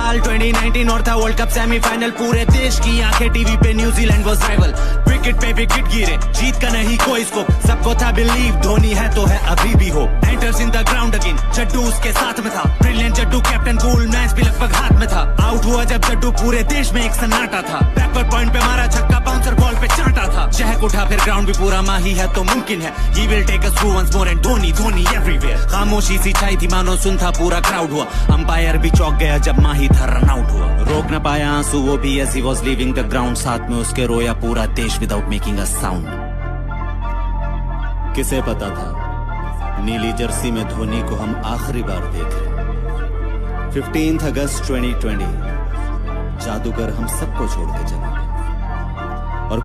साल 2019 और था वर्ल्ड कप सेमीफाइनल, पूरे देश की आंखें टीवी पे, न्यूजीलैंड वाज राइवल। विकेट पे विकेट गिरे, जीत का नहीं कोई स्कोप, सबको था बिलीव धोनी है तो है अभी भी हो। Enters in the ground again, Jaddu उसके साथ में था, brilliant Jaddu captain, cool match भी लगभग हाथ में था। आउट हुआ जब जड्डू पूरे देश में एक सन्नाटा था, बैकवर्ड पॉइंट पे मारा छक्का, बाउंसर बॉल पे चाटा था। चहक उठा फिर ग्राउंड भी पूरा माही है तो मुमकिन है, he will take us through once more and Dhoni Dhoni everywhere. खामोशी सी छाई थी मानो सुन था पूरा क्राउड हुआ, अंपायर भी चौंक गया जब माही था रन आउट हुआ। रोक न पाया आंसू वो भी as he was leaving the ground, साथ में उसके रोया पूरा देश विदाउट मेकिंग अ साउंड। किसे पता था नीली जर्सी में धोनी को हम आखिरी बार देख रहे। 15 अगस्त 2020 जादूगर हम सबको छोड़ के चले।